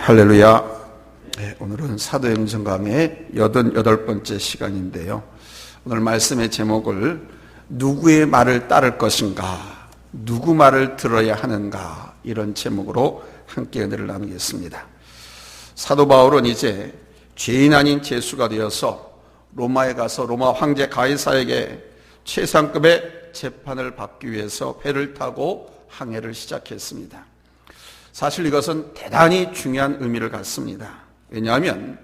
할렐루야. 오늘은 사도행전 강의 88번째 시간인데요. 오늘 말씀의 제목을 누구의 말을 따를 것인가, 누구 말을 들어야 하는가, 이런 제목으로 함께 은혜를 나누겠습니다. 사도 바울은 이제 죄인 아닌 죄수가 되어서 로마에 가서 로마 황제 가이사에게 최상급의 재판을 받기 위해서 배를 타고 항해를 시작했습니다. 사실 이것은 대단히 중요한 의미를 갖습니다. 왜냐하면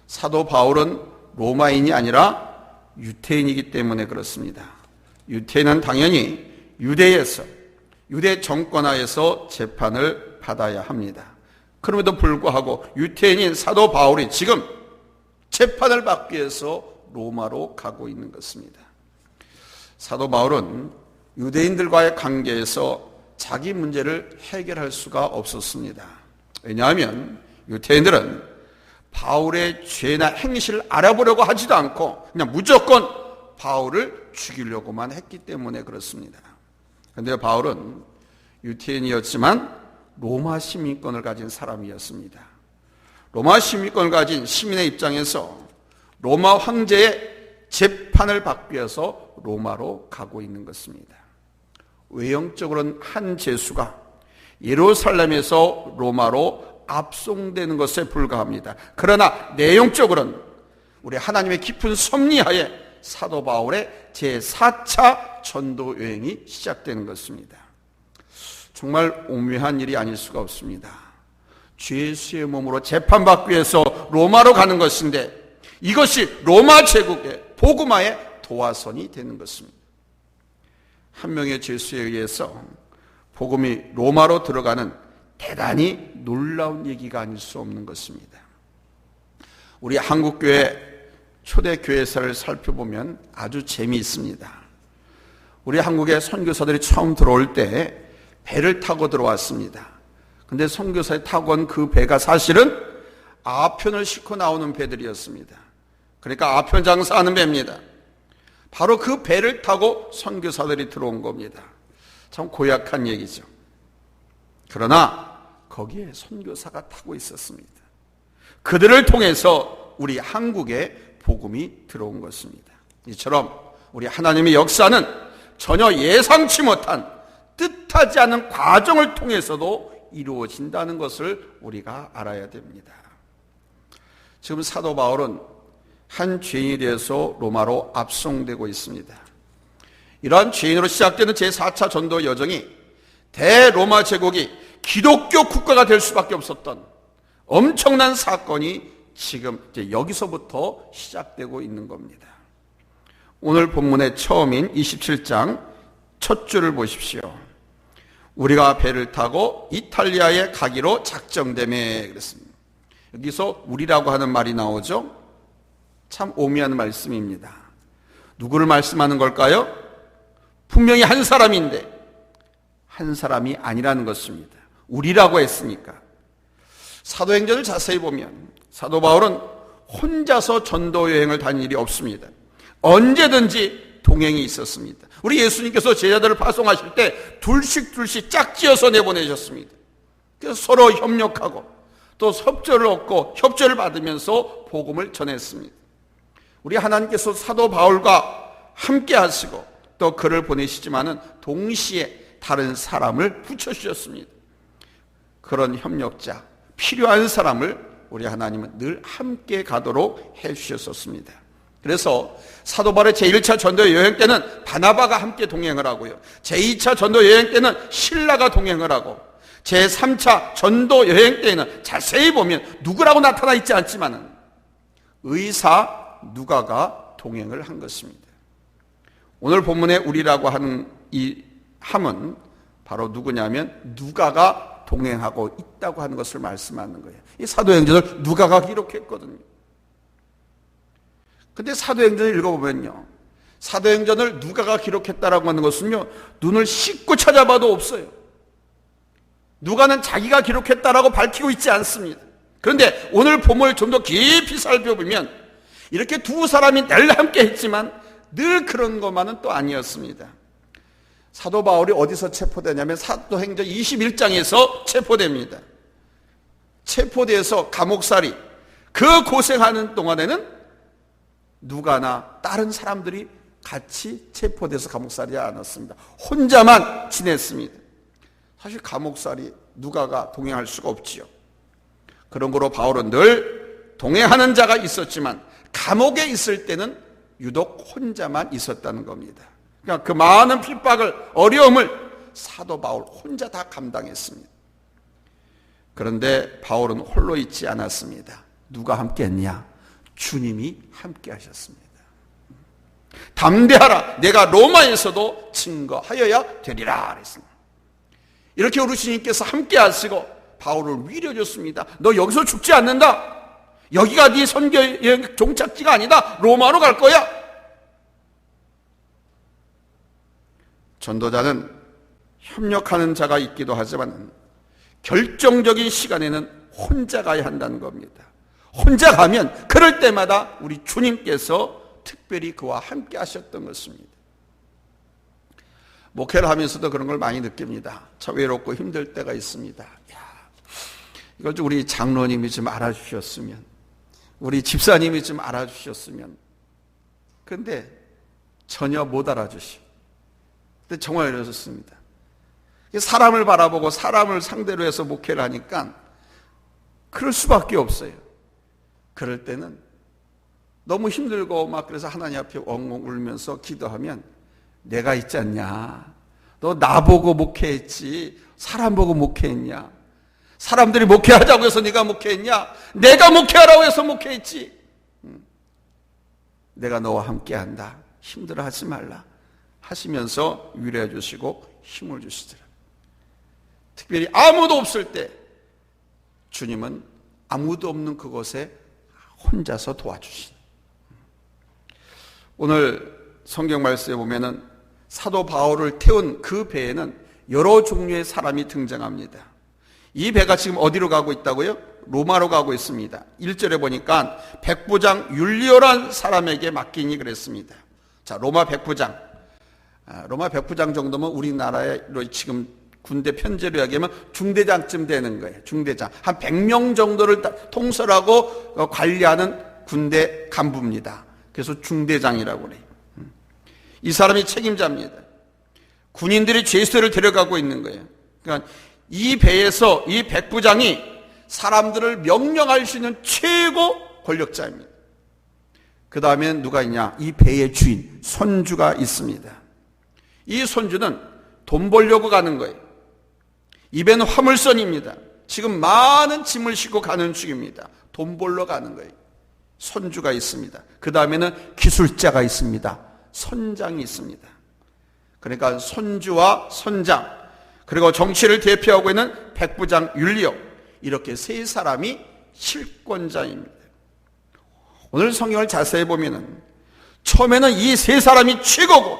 사도 바울은 로마인이 아니라 유태인이기 때문에 그렇습니다. 유태인은 당연히 유대에서, 유대 정권하에서 재판을 받아야 합니다. 그럼에도 불구하고 유태인인 사도 바울이 지금 재판을 받기 위해서 로마로 가고 있는 것입니다. 사도 바울은 유대인들과의 관계에서 자기 문제를 해결할 수가 없었습니다. 왜냐하면 유태인들은 바울의 죄나 행실을 알아보려고 하지도 않고 그냥 무조건 바울을 죽이려고만 했기 때문에 그렇습니다. 그런데 바울은 유태인이었지만 로마 시민권을 가진 사람이었습니다. 로마 시민권을 가진 시민의 입장에서 로마 황제의 재판을 받기 위해서 로마로 가고 있는 것입니다. 외형적으로는 한 죄수가 예루살렘에서 로마로 압송되는 것에 불과합니다. 그러나 내용적으로는 우리 하나님의 깊은 섭리하에 사도 바울의 제4차 전도 여행이 시작되는 것입니다. 정말 오묘한 일이 아닐 수가 없습니다. 죄수의 몸으로 재판받기 위해서 로마로 가는 것인데 이것이 로마 제국의 복음화의 도화선이 되는 것입니다. 한 명의 죄수에 의해서 복음이 로마로 들어가는 대단히 놀라운 얘기가 아닐 수 없는 것입니다. 우리 한국교회 초대교회사를 살펴보면 아주 재미있습니다. 우리 한국의 선교사들이 처음 들어올 때 배를 타고 들어왔습니다. 근데 선교사에 타고 온 그 배가 사실은 아편을 싣고 나오는 배들이었습니다. 그러니까 아편 장사하는 배입니다. 바로 그 배를 타고 선교사들이 들어온 겁니다. 참 고약한 얘기죠. 그러나 거기에 선교사가 타고 있었습니다. 그들을 통해서 우리 한국에 복음이 들어온 것입니다. 이처럼 우리 하나님의 역사는 전혀 예상치 못한 뜻하지 않은 과정을 통해서도 이루어진다는 것을 우리가 알아야 됩니다. 지금 사도 바울은 한 죄인에 대해서 로마로 압송되고 있습니다. 이러한 죄인으로 시작되는 제4차 전도 여정이 대로마 제국이 기독교 국가가 될 수밖에 없었던 엄청난 사건이 지금 이제 여기서부터 시작되고 있는 겁니다. 오늘 본문의 처음인 27장 첫 줄을 보십시오. 우리가 배를 타고 이탈리아에 가기로 작정되매 그랬습니다. 여기서 우리라고 하는 말이 나오죠. 참 오묘한 말씀입니다. 누구를 말씀하는 걸까요? 분명히 한 사람인데 한 사람이 아니라는 것입니다. 우리라고 했으니까. 사도행전을 자세히 보면 사도 바울은 혼자서 전도 여행을 다닌 일이 없습니다. 언제든지 동행이 있었습니다. 우리 예수님께서 제자들을 파송하실 때 둘씩 짝지어서 내보내셨습니다. 그래서 서로 협력하고 또 협조를 얻고 협조를 받으면서 복음을 전했습니다. 우리 하나님께서 사도 바울과 함께 하시고 또 그를 보내시지만은 동시에 다른 사람을 붙여주셨습니다. 그런 협력자, 필요한 사람을 우리 하나님은 늘 함께 가도록 해주셨었습니다. 그래서 사도 바울의 제1차 전도 여행 때는 바나바가 함께 동행을 하고요. 제2차 전도 여행 때는 실라가 동행을 하고 제3차 전도 여행 때에는 자세히 보면 누구라고 나타나 있지 않지만은 의사 누가가 동행을 한 것입니다. 오늘 본문에 우리라고 하는 이 함은 바로 누구냐면 누가가 동행하고 있다고 하는 것을 말씀하는 거예요. 이 사도행전을 누가가 기록했거든요. 근데 사도행전을 읽어보면요, 사도행전을 누가가 기록했다라고 하는 것은요, 눈을 씻고 찾아봐도 없어요. 누가는 자기가 기록했다라고 밝히고 있지 않습니다. 그런데 오늘 본문을 좀 더 깊이 살펴보면 이렇게 두 사람이 늘 함께 했지만 늘 그런 것만은 또 아니었습니다. 사도 바울이 어디서 체포되냐면 사도행전 21장에서 체포됩니다. 체포돼서 감옥살이 그 고생하는 동안에는 누가나 다른 사람들이 같이 체포돼서 감옥살이 않았습니다. 혼자만 지냈습니다. 사실 감옥살이 누가가 동행할 수가 없지요. 그런 거로 바울은 늘 동행하는 자가 있었지만 감옥에 있을 때는 유독 혼자만 있었다는 겁니다. 그러니까 그 많은 핍박을, 어려움을 사도 바울 혼자 다 감당했습니다. 그런데 바울은 홀로 있지 않았습니다. 누가 함께 했냐? 주님이 함께 하셨습니다. 담대하라, 내가 로마에서도 증거하여야 되리라 그랬습니다. 이렇게 우리 주님께서 함께 하시고 바울을 위로해 줬습니다. 너 여기서 죽지 않는다. 여기가 네 선교의 종착지가 아니다. 로마로 갈 거야. 전도자는 협력하는 자가 있기도 하지만 결정적인 시간에는 혼자 가야 한다는 겁니다. 혼자 가면 그럴 때마다 우리 주님께서 특별히 그와 함께 하셨던 것입니다. 목회를 하면서도 그런 걸 많이 느낍니다. 참 외롭고 힘들 때가 있습니다. 이걸 좀 우리 장로님이 좀 알아주셨으면, 우리 집사님이 좀 알아주셨으면. 근데 전혀 못 알아주시고. 근데 정말 이러셨습니다. 사람을 바라보고 사람을 상대로 해서 목회를 하니까 그럴 수밖에 없어요. 그럴 때는 너무 힘들고 막 그래서 하나님 앞에 엉엉 울면서 기도하면 내가 있지 않냐? 너 나보고 목회했지 사람 보고 목회했냐? 사람들이 목회하자고 해서 네가 목회했냐? 내가 목회하라고 해서 목회했지. 내가 너와 함께한다. 힘들어하지 말라 하시면서 위로해 주시고 힘을 주시더라. 특별히 아무도 없을 때 주님은 아무도 없는 그곳에 혼자서 도와주신. 오늘 성경 말씀에 보면은 사도 바울을 태운 그 배에는 여러 종류의 사람이 등장합니다. 이 배가 지금 어디로 가고 있다고요? 로마로 가고 있습니다. 1절에 보니까 백부장 율리오란 사람에게 맡기니 그랬습니다. 자, 로마 백부장 정도면 우리나라의 지금 군대 편제로 이야기하면 중대장쯤 되는 거예요. 중대장. 한 100명 정도를 통솔하고 관리하는 군대 간부입니다. 그래서 중대장이라고 그래요. 이 사람이 책임자입니다. 군인들이 죄수를 데려가고 있는 거예요. 그러니까 이 배에서 이 백부장이 사람들을 명령할 수 있는 최고 권력자입니다. 그 다음엔 누가 있냐? 이 배의 주인, 손주가 있습니다. 이 손주는 돈 벌려고 가는 거예요. 이 배는 화물선입니다. 지금 많은 짐을 싣고 가는 중입니다. 돈 벌러 가는 거예요. 손주가 있습니다. 그 다음에는 기술자가 있습니다. 선장이 있습니다. 그러니까 손주와 선장, 그리고 정치를 대표하고 있는 백부장 율리오, 이렇게 세 사람이 실권자입니다. 오늘 성경을 자세히 보면은 처음에는 이 세 사람이 최고고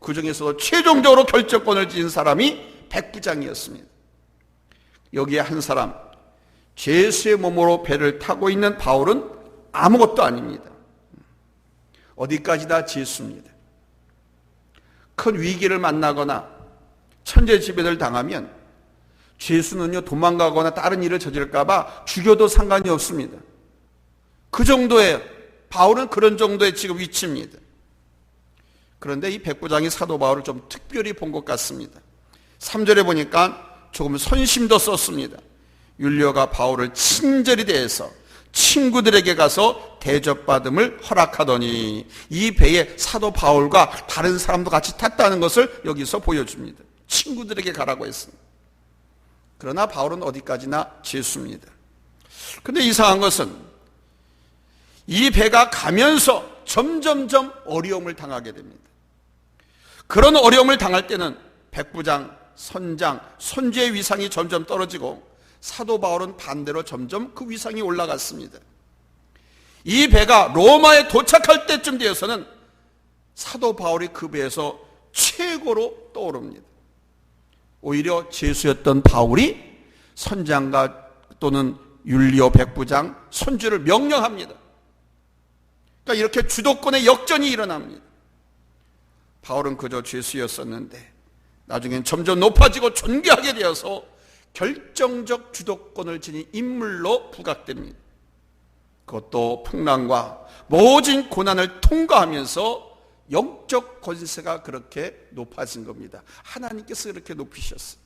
그 중에서도 최종적으로 결정권을 지닌 사람이 백부장이었습니다. 여기에 한 사람, 죄수의 몸으로 배를 타고 있는 바울은 아무것도 아닙니다. 어디까지나 죄수입니다. 큰 위기를 만나거나 천재지변을 당하면 죄수는요 도망가거나 다른 일을 저질까 봐 죽여도 상관이 없습니다. 그 정도의, 바울은 그런 정도의 지금 위치입니다. 그런데 이 백부장이 사도 바울을 좀 특별히 본 것 같습니다. 3절에 보니까 조금 선심도 썼습니다. 율리오가 바울을 친절히 대해서 친구들에게 가서 대접받음을 허락하더니, 이 배에 사도 바울과 다른 사람도 같이 탔다는 것을 여기서 보여줍니다. 친구들에게 가라고 했습니다. 그러나 바울은 어디까지나 죄수입니다. 그런데 이상한 것은 이 배가 가면서 점점점 어려움을 당하게 됩니다. 그런 어려움을 당할 때는 백부장, 선장, 손주의 위상이 점점 떨어지고 사도 바울은 반대로 점점 그 위상이 올라갔습니다. 이 배가 로마에 도착할 때쯤 되어서는 사도 바울이 그 배에서 최고로 떠오릅니다. 오히려 죄수였던 바울이 선장과 또는 율리오 백부장, 손주를 명령합니다. 그러니까 이렇게 주도권의 역전이 일어납니다. 바울은 그저 죄수였었는데 나중엔 점점 높아지고 존귀하게 되어서 결정적 주도권을 지닌 인물로 부각됩니다. 그것도 풍랑과 모진 고난을 통과하면서 영적 권세가 그렇게 높아진 겁니다. 하나님께서 그렇게 높이셨어요.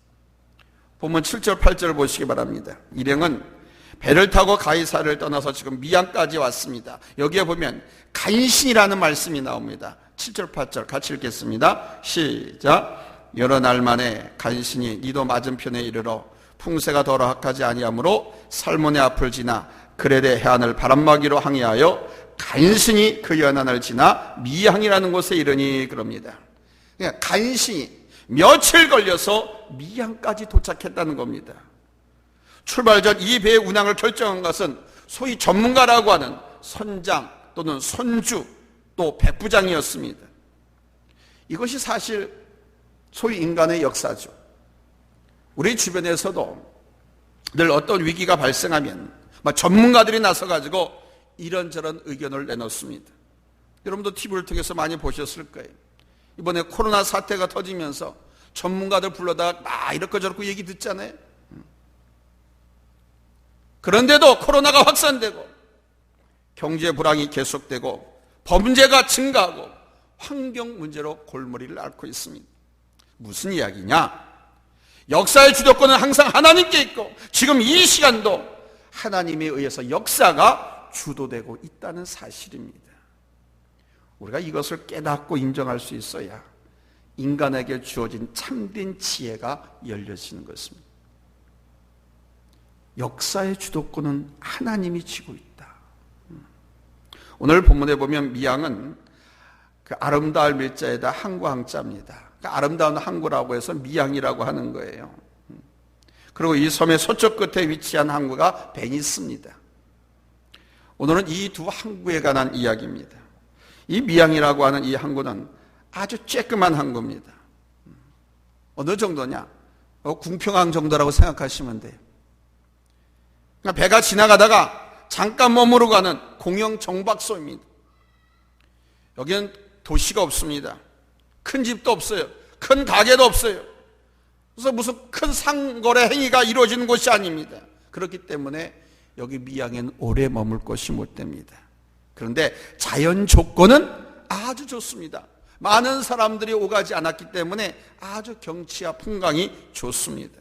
보면 7절 8절을 보시기 바랍니다. 일행은 배를 타고 가이사를 떠나서 지금 미양까지 왔습니다. 여기에 보면 간신이라는 말씀이 나옵니다. 7절 8절 같이 읽겠습니다. 시작. 여러 날 만에 간신히 니도 맞은편에 이르러 풍세가 더러 악하지 아니하므로 살몬의 앞을 지나 그레데 해안을 바람막이로 항해하여 간신히 그 연안을 지나 미양이라는 곳에 이르니 그럽니다. 그러니까 간신히 며칠 걸려서 미양까지 도착했다는 겁니다. 출발 전 이 배의 운항을 결정한 것은 소위 전문가라고 하는 선장 또는 선주 또 백부장이었습니다. 이것이 사실 소위 인간의 역사죠. 우리 주변에서도 늘 어떤 위기가 발생하면 전문가들이 나서가지고 이런저런 의견을 내놓습니다. 여러분도 TV를 통해서 많이 보셨을 거예요. 이번에 코로나 사태가 터지면서 전문가들 불러다가 이렇고 저렇고 얘기 듣잖아요. 그런데도 코로나가 확산되고 경제 불황이 계속되고 범죄가 증가하고 환경 문제로 골머리를 앓고 있습니다. 무슨 이야기냐? 역사의 주도권은 항상 하나님께 있고 지금 이 시간도 하나님에 의해서 역사가 주도되고 있다는 사실입니다. 우리가 이것을 깨닫고 인정할 수 있어야 인간에게 주어진 참된 지혜가 열려지는 것입니다. 역사의 주도권은 하나님이 쥐고 있다. 오늘 본문에 보면 미양은 그 아름다울 밀자에다 항구 항자입니다. 그러니까 아름다운 항구라고 해서 미양이라고 하는 거예요. 그리고 이 섬의 서쪽 끝에 위치한 항구가 베니스입니다. 오늘은 이 두 항구에 관한 이야기입니다. 이 미양이라고 하는 이 항구는 아주 쬐끄만 항구입니다. 어느 정도냐? 궁평항 정도라고 생각하시면 돼요. 그러니까 배가 지나가다가 잠깐 머무르고 가는 공영 정박소입니다. 여기는 도시가 없습니다. 큰 집도 없어요. 큰 가게도 없어요. 그래서 무슨 큰 상거래 행위가 이루어지는 곳이 아닙니다. 그렇기 때문에 여기 미양에는 오래 머물 것이 못 됩니다. 그런데 자연 조건은 아주 좋습니다. 많은 사람들이 오가지 않았기 때문에 아주 경치와 풍광이 좋습니다.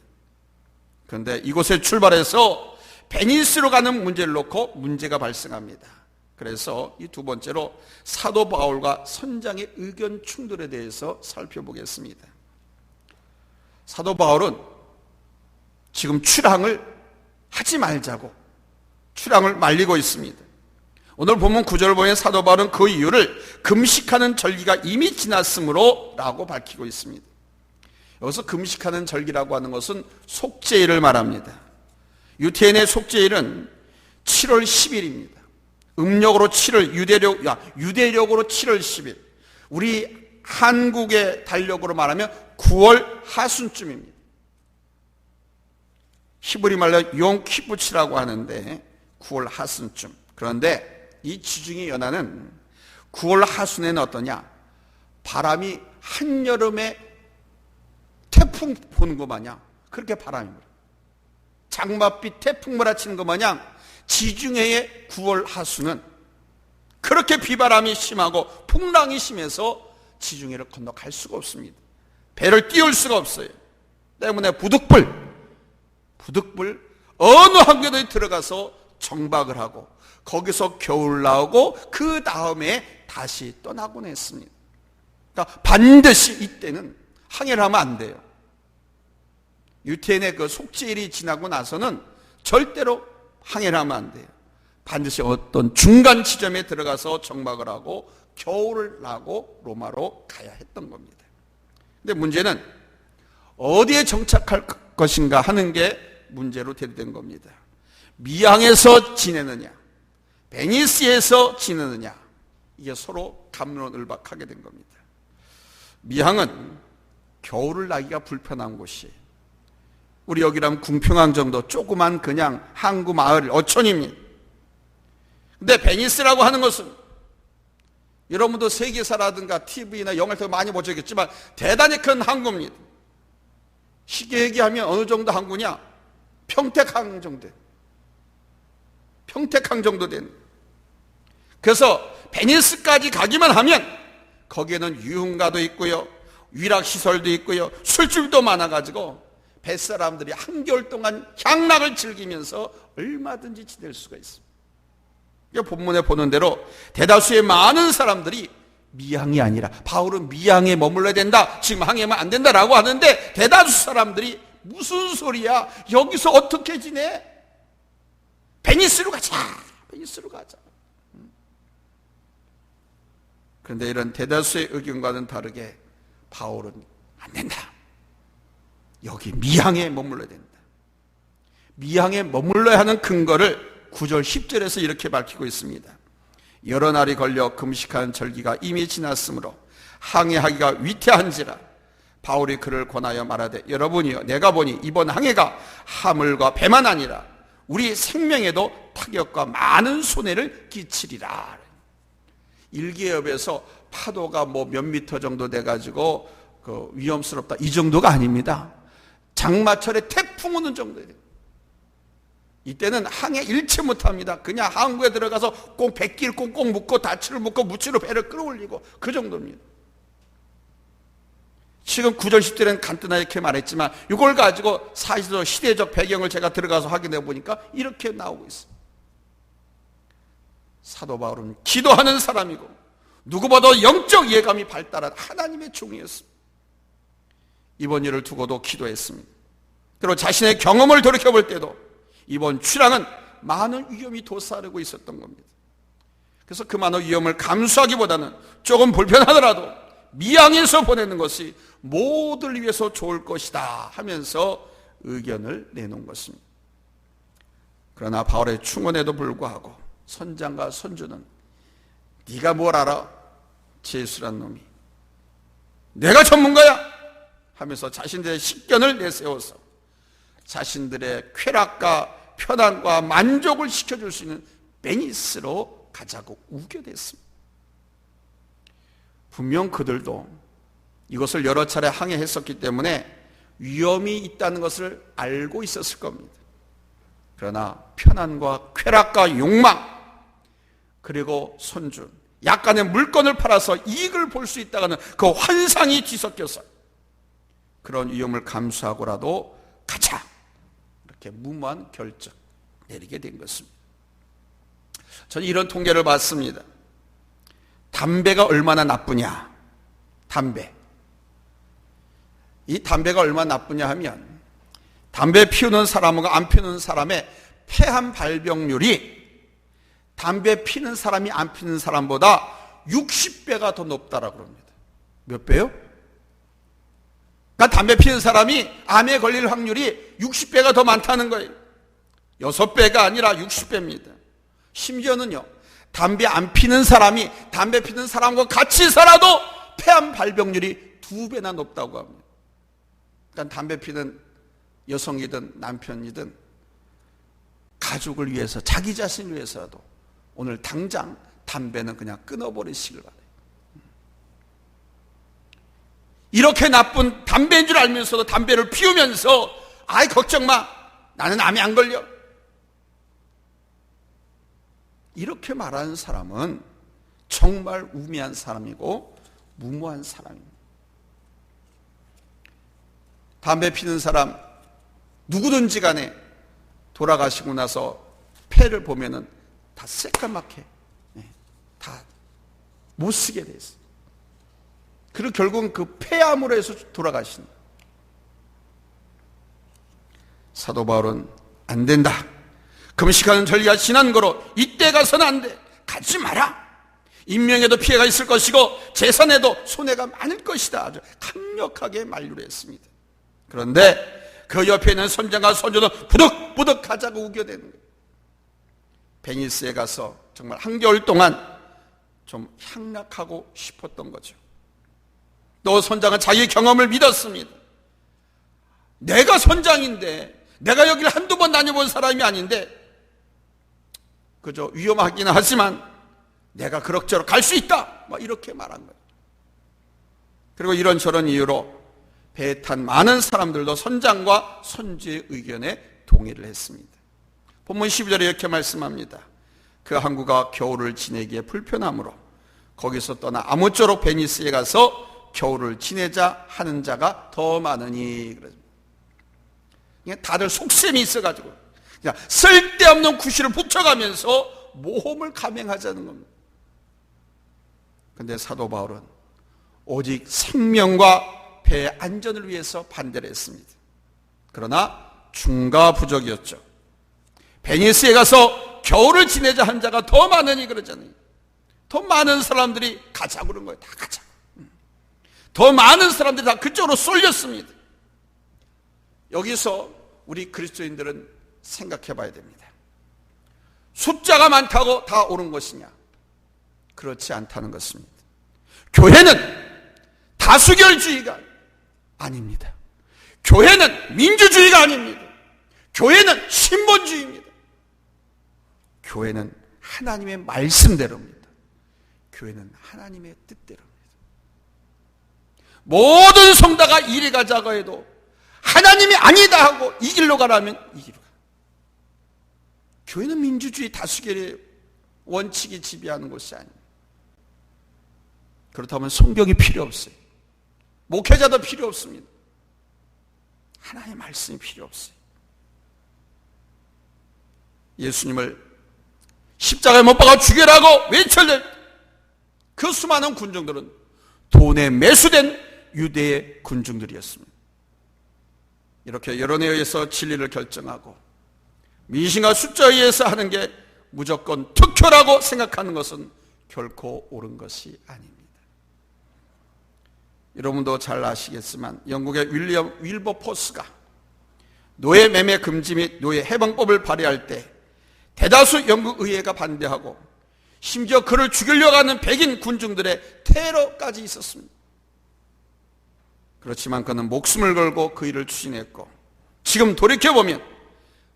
그런데 이곳에 출발해서 베니스로 가는 문제를 놓고 문제가 발생합니다. 그래서 이 두 번째로 사도 바울과 선장의 의견 충돌에 대해서 살펴보겠습니다. 사도 바울은 지금 출항을 하지 말자고 출항을 말리고 있습니다. 오늘 본문 9절 보면 사도 바울은 그 이유를 금식하는 절기가 이미 지났으므로 라고 밝히고 있습니다. 여기서 금식하는 절기라고 하는 것은 속죄일을 말합니다. 유태인의 속죄일은 7월 10일입니다. 음력으로 7월, 유대력으로 7월 10일. 우리 한국의 달력으로 말하면 9월 하순쯤입니다. 히브리 말로 용 키부치라고 하는데 9월 하순쯤. 그런데 이 지중해 연안은 9월 하순에는 어떠냐? 바람이 한여름에 태풍 보는 것 마냥 그렇게 바람이 불어요. 장맛비 태풍 몰아치는 것 마냥 지중해의 9월 하순은 그렇게 비바람이 심하고 풍랑이 심해서 지중해를 건너갈 수가 없습니다. 배를 띄울 수가 없어요. 때문에 부득불 어느 항구에 들어가서 정박을 하고 거기서 겨울 나오고 그 다음에 다시 떠나곤 했습니다. 그러니까 반드시 이때는 항해를 하면 안 돼요. 유태인의 그 속죄일이 지나고 나서는 절대로 항해를 하면 안 돼요. 반드시 어떤 중간 지점에 들어가서 정박을 하고 겨울을 나고 로마로 가야 했던 겁니다. 근데 문제는 어디에 정착할 것인가 하는 게 문제로 대두된 겁니다. 미양에서 지내느냐 베니스에서 지내느냐 이게 서로 갑론을박하게 된 겁니다. 미양은 겨울을 나기가 불편한 곳이에요. 우리 여기라면 궁평항 정도 조그만 그냥 항구 마을 어촌입니다. 근데 베니스라고 하는 것은 여러분도 세계사라든가 TV나 영화를 통해 많이 보셨겠지만 대단히 큰 항구입니다. 쉽게 얘기하면 어느 정도 항구냐? 평택항 정도 된. 그래서 베니스까지 가기만 하면 거기에는 유흥가도 있고요, 위락시설도 있고요, 술집도 많아가지고 뱃사람들이 한겨울 동안 향락을 즐기면서 얼마든지 지낼 수가 있습니다. 본문에 보는 대로 대다수의 많은 사람들이 미항이 아니라, 바울은 미항에 머물러야 된다, 지금 항해하면 안 된다라고 하는데, 대다수 사람들이 무슨 소리야, 여기서 어떻게 지내? 베니스로 가자. 그런데 이런 대다수의 의견과는 다르게 바울은 안 된다. 여기 미항에 머물러야 된다. 미항에 머물러야 하는 근거를 9절 10절에서 이렇게 밝히고 있습니다. 여러 날이 걸려 금식한 절기가 이미 지났으므로 항해하기가 위태한지라 바울이 그를 권하여 말하되, 여러분이여, 내가 보니 이번 항해가 하물과 배만 아니라 우리 생명에도 타격과 많은 손해를 끼치리라. 일기예보에서 파도가 몇 미터 정도 돼가지고 위험스럽다, 이 정도가 아닙니다. 장마철에 태풍 오는 정도예요. 이때는 항해 일체 못합니다. 그냥 항구에 들어가서 꼭 백길 꽁꽁 묶고 다치를 묶고 무치로 배를 끌어올리고 그 정도입니다. 지금 9절 10절에는 간단하게 이렇게 말했지만, 이걸 가지고 사실로 시대적 배경을 제가 들어가서 확인해 보니까 이렇게 나오고 있습니다. 사도 바울은 기도하는 사람이고 누구보다 영적 예감이 발달한 하나님의 종이었습니다. 이번 일을 두고도 기도했습니다. 그리고 자신의 경험을 돌이켜볼 때도 이번 출항은 많은 위험이 도사리고 있었던 겁니다. 그래서 그 많은 위험을 감수하기보다는 조금 불편하더라도 미항에서 보내는 것이 모두를 위해서 좋을 것이다 하면서 의견을 내놓은 것입니다. 그러나 바울의 충원에도 불구하고 선장과 선주는, 네가 뭘 알아? 제수란 놈이 내가 전문가야 하면서 자신들의 식견을 내세워서 자신들의 쾌락과 편안과 만족을 시켜줄 수 있는 베니스로 가자고 우겨댔습니다. 분명 그들도 이것을 여러 차례 항해했었기 때문에 위험이 있다는 것을 알고 있었을 겁니다. 그러나 편안과 쾌락과 욕망, 그리고 손준, 약간의 물건을 팔아서 이익을 볼 수 있다는 그 환상이 뒤섞여서 그런 위험을 감수하고라도 가자, 이렇게 무모한 결정 내리게 된 것입니다. 저는 이런 통계를 봤습니다. 담배가 얼마나 나쁘냐, 이 담배가 얼마나 나쁘냐 하면, 담배 피우는 사람과 안 피우는 사람의 폐암 발병률이 담배 피는 사람이 안 피는 사람보다 60배가 더 높다라고 합니다. 몇 배요? 그러니까 담배 피는 사람이 암에 걸릴 확률이 60배가 더 많다는 거예요. 6배가 아니라 60배입니다. 심지어는요, 담배 안 피는 사람이 담배 피는 사람과 같이 살아도 폐암 발병률이 2배나 높다고 합니다. 그러니까 담배 피는 여성이든 남편이든 가족을 위해서, 자기 자신을 위해서라도 오늘 당장 담배는 그냥 끊어버리시길 바라요. 이렇게 나쁜 담배인 줄 알면서도 담배를 피우면서, 아이 걱정 마, 나는 암에 안 걸려, 이렇게 말하는 사람은 정말 우매한 사람이고 무모한 사람입니다. 담배 피는 사람 누구든지 간에 돌아가시고 나서 폐를 보면은 다 새까맣게 다 못 쓰게 돼 있어요. 그리고 결국은 그 폐암으로 해서 돌아가신다. 사도 바울은 안 된다, 금식하는 절기가 지난 거로 이때 가서는 안 돼, 가지 마라, 인명에도 피해가 있을 것이고 재산에도 손해가 많을 것이다, 아주 강력하게 만류를 했습니다. 그런데 그 옆에 있는 선장과 선조는 부득부득 가자고 우겨대는 거예요. 베니스에 가서 정말 한겨울 동안 좀 향락하고 싶었던 거죠. 또 선장은 자기 경험을 믿었습니다. 내가 선장인데, 내가 여기를 한두 번 다녀본 사람이 아닌데, 그저 위험하기는 하지만 내가 그럭저럭 갈 수 있다, 이렇게 말한 거예요. 그리고 이런저런 이유로 배에 탄 많은 사람들도 선장과 선주의 의견에 동의를 했습니다. 본문 12절에 이렇게 말씀합니다. 그 항구가 겨울을 지내기에 불편하므로 거기서 떠나 아무쪼록 베니스에 가서 겨울을 지내자 하는 자가 더 많으니. 다들 속셈이 있어가지고 그냥 쓸데없는 구실을 붙여가면서 모험을 감행하자는 겁니다. 그런데 사도 바울은 오직 생명과 배의 안전을 위해서 반대를 했습니다. 그러나 중과 부족이었죠. 베니스에 가서 겨울을 지내자 한 자가 더 많으니 그러잖아요. 더 많은 사람들이 가자고 그런 거예요. 다 가자. 더 많은 사람들이 다 그쪽으로 쏠렸습니다. 여기서 우리 그리스도인들은 생각해 봐야 됩니다. 숫자가 많다고 다 옳은 것이냐? 그렇지 않다는 것입니다. 교회는 다수결주의가 아닙니다. 교회는 민주주의가 아닙니다. 교회는 신본주의입니다. 교회는 하나님의 말씀대로입니다. 교회는 하나님의 뜻대로입니다. 모든 성도가 이리 가자고 해도 하나님이 아니다 하고 이 길로 가라면 이 길로 가. 교회는 민주주의 다수결의 원칙이 지배하는 곳이 아닙니다. 그렇다면 성경이 필요 없어요. 목회자도 필요 없습니다. 하나님의 말씀이 필요 없어요. 예수님을 십자가에 못 박아 죽여라고 외쳐낼 그 수많은 군중들은 돈에 매수된 유대의 군중들이었습니다. 이렇게 여론에 의해서 진리를 결정하고 민심과 숫자에 의해서 하는 게 무조건 투표라고 생각하는 것은 결코 옳은 것이 아닙니다. 여러분도 잘 아시겠지만 영국의 윌리엄 윌버포스가 노예 매매 금지 및 노예 해방법을 발의할 때 대다수 영국 의회가 반대하고 심지어 그를 죽이려고 하는 백인 군중들의 테러까지 있었습니다. 그렇지만 그는 목숨을 걸고 그 일을 추진했고 지금 돌이켜보면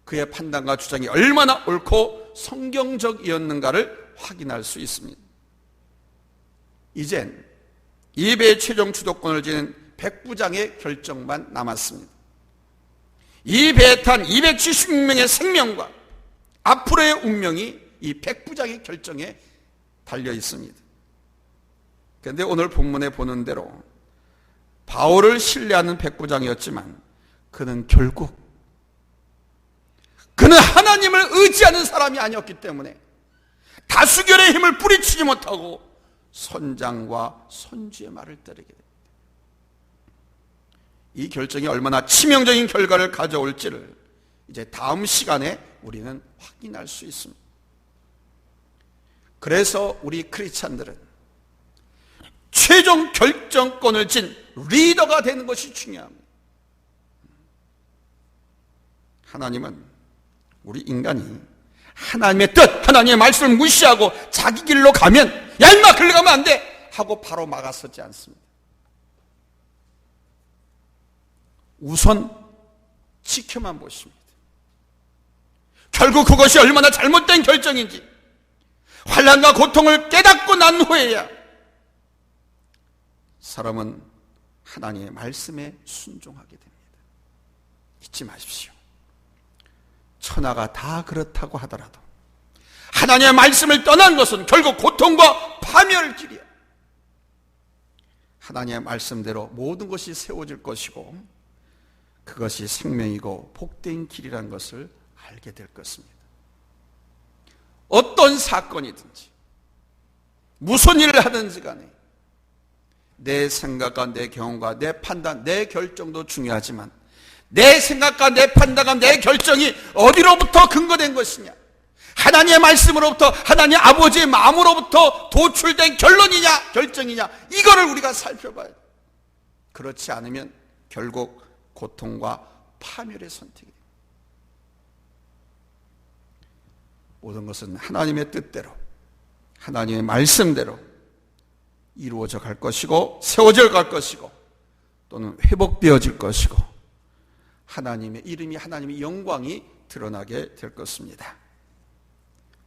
그의 판단과 주장이 얼마나 옳고 성경적이었는가를 확인할 수 있습니다. 이젠 이 배의 최종 주도권을 지닌 백부장의 결정만 남았습니다. 이 배에 탄 276명의 생명과 앞으로의 운명이 이 백부장의 결정에 달려 있습니다. 그런데 오늘 본문에 보는 대로 바울을 신뢰하는 백부장이었지만 그는 결국 그는 하나님을 의지하는 사람이 아니었기 때문에 다수결의 힘을 뿌리치지 못하고 선장과 선주의 말을 따르게 됩니다. 이 결정이 얼마나 치명적인 결과를 가져올지를 이제 다음 시간에 우리는 확인할 수 있습니다. 그래서 우리 크리스찬들은 최종 결정권을 진 리더가 되는 것이 중요합니다. 하나님은 우리 인간이 하나님의 뜻, 하나님의 말씀을 무시하고 자기 길로 가면 야 임마 글로 가면 안 돼 하고 바로 막아서지 않습니다. 우선 지켜만 보십니다. 결국 그것이 얼마나 잘못된 결정인지 환난과 고통을 깨닫고 난 후에야 사람은 하나님의 말씀에 순종하게 됩니다. 잊지 마십시오. 천하가 다 그렇다고 하더라도 하나님의 말씀을 떠난 것은 결국 고통과 파멸길이야. 하나님의 말씀대로 모든 것이 세워질 것이고 그것이 생명이고 복된 길이라는 것을 알게 될 것입니다. 어떤 사건이든지 무슨 일을 하든지 간에 내 생각과 내 경험과 내 판단, 내 결정도 중요하지만 내 생각과 내 판단과 내 결정이 어디로부터 근거된 것이냐, 하나님의 말씀으로부터 하나님 아버지의 마음으로부터 도출된 결론이냐 결정이냐, 이거를 우리가 살펴봐야 돼. 그렇지 않으면 결국 고통과 파멸의 선택이 됩니다. 모든 것은 하나님의 뜻대로 하나님의 말씀대로 이루어져 갈 것이고 세워져 갈 것이고 또는 회복되어질 것이고 하나님의 이름이 하나님의 영광이 드러나게 될 것입니다.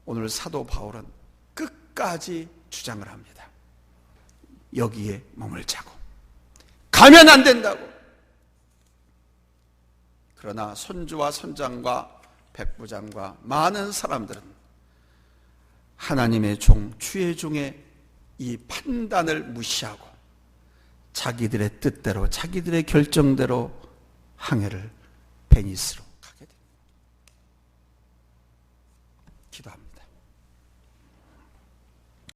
오늘 사도 바울은 끝까지 주장을 합니다. 여기에 머물자고 가면 안 된다고. 그러나 선주와 선장과 백부장과 많은 사람들은 하나님의 종, 주의 종의 이 판단을 무시하고 자기들의 뜻대로, 자기들의 결정대로 항해를 베니스로 가게 됩니다. 기도합니다.